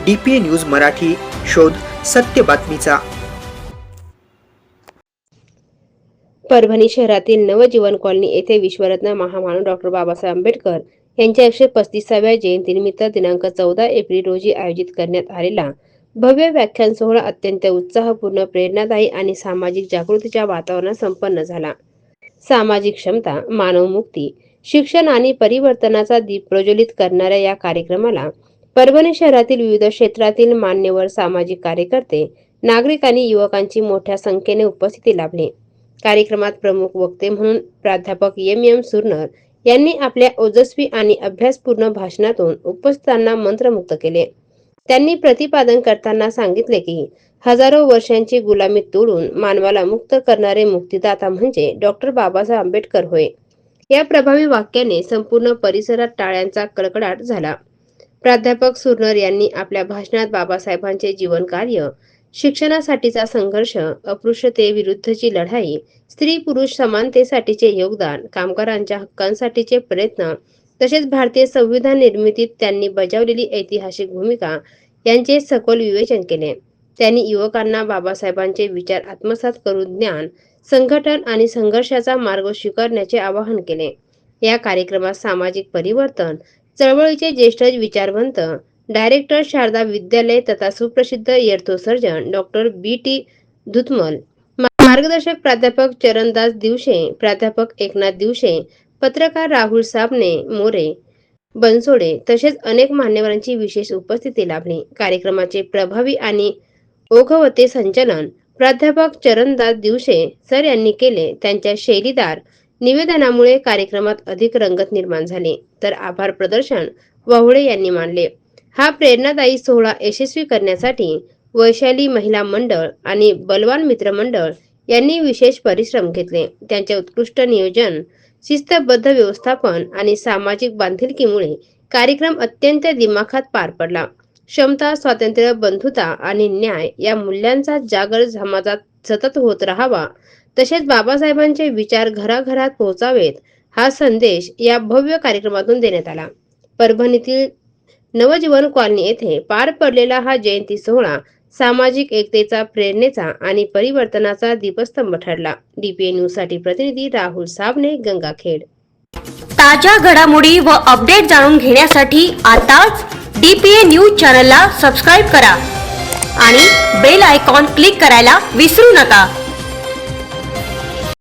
DPA news Marathi, शोध सत्य बातमीचा। परभणी शहरातील नवजीवन कॉलनी येथे विश्वरत्न महामानव डॉक्टर बाबासाहेब आंबेडकर यांच्या 135व्या जयंतीनिमित्त दिनांक 14 एप्रिल रोजी आयोजित करण्यात आलेला भव्य व्याख्यान सोहळा अत्यंत उत्साहपूर्ण, प्रेरणादायी आणि सामाजिक जागृतीच्या वातावरणात संपन्न झाला। सामाजिक क्षमता, मानव मुक्ती, शिक्षण आणि परिवर्तनाचा दीप प्रज्वलित करणाऱ्या या कार्यक्रमाला परभणी शहरातील विविध क्षेत्रातील मान्यवर, सामाजिक कार्यकर्ते, नागरिक आणि युवकांची मोठ्या संख्येने उपस्थिती लाभली। कार्यक्रमात प्रमुख वक्ते म्हणून प्राध्यापक एम सुरनर यांनी आपल्या ओजस्वी आणि अभ्यासपूर्ण भाषणातून उपस्थितांना मंत्रमुग्ध केले। त्यांनी प्रतिपादन करताना सांगितले की हजारो वर्षांची गुलामी तोडून मानवाला मुक्त करणारे मुक्तिदाता म्हणजे डॉक्टर बाबासाहेब आंबेडकर होय। या प्रभावी वाक्याने संपूर्ण परिसरात टाळ्यांचा कडकडाट झाला। प्राध्यापक सुरनर यांनी आपल्या भाषणात बाबासाहेबांचे जीवन कार्य, शिक्षणासाठीचा संघर्ष, अस्पृश्यतेविरुद्धची लढाई, स्त्री पुरुष समानतेसाठीचे योगदान, कामगारांच्या हक्कांसाठीचे प्रयत्न तसेच भारतीय संविधान निर्मितीत त्यांनी बजावलेली ऐतिहासिक भूमिका यांचे सखोल विवेचन केले। त्यांनी युवकांना बाबासाहेबांचे विचार आत्मसात करून ज्ञान, संघटन आणि संघर्षाचा मार्ग स्वीकारण्याचे आवाहन केले। या कार्यक्रमात सामाजिक परिवर्तन चळवळीचे ज्येष्ठ विचारवंत, डायरेक्टर शारदा विद्यालय तथा सुप्रसिद्ध अर्थोसर्जन डॉक्टर BT धुतमल, मार्गदर्शक प्राध्यापक चरणदास दिवशे, प्राध्यापक एकनाथ दिवशे, पत्रकार राहुल साबणे, मोरे, बनसोडे तसेच अनेक मान्यवरांची विशेष उपस्थिती लाभली। कार्यक्रमाचे प्रभावी आणि ओघवते संचालन प्राध्यापक चरणदास दिवशे सर यांनी केले। त्यांच्या शैलीदार निवेदनामुळे कार्यक्रमात अधिक रंगत निर्माण झाली, तर आभार प्रदर्शन वाहुळे यांनी मानले। हा प्रेरणादायी सोहळा यशस्वी करण्यासाठी वैशाली महिला मंडळ आणि बलवान मित्र मंडळ यांनी विशेष परिश्रम घेतले। त्यांच्या उत्कृष्ट नियोजन, शिस्तबद्ध व्यवस्थापन आणि सामाजिक बांधिलकीमुळे कार्यक्रम अत्यंत दिमाखात पार पडला। क्षमता, स्वातंत्र्य, बंधुता आणि न्याय या मूल्यांचा जागर समाजात सतत होत राहावा, तसेच बाबासाहेबांचे विचार घराघरात पोहोचावेत हा संदेश या भव्य कार्यक्रमातून देण्यात आला। परभणीतील नवजीवन कॉलनी येथे पार पडलेला हा जयंती सोहळा सामाजिक एकतेचा, प्रेरणेचा आणि परिवर्तनाचा दीपस्तंभ ठरला। DPA न्यूज साठी प्रतिनिधी राहुल साबणे, गंगाखेड। ताज्या घडामोडी व अपडेट जाणून घेण्यासाठी आताच DPA न्यूज चॅनलला सबस्क्राइब करा आणि बेल आयकॉन क्लिक करायला विसरू नका।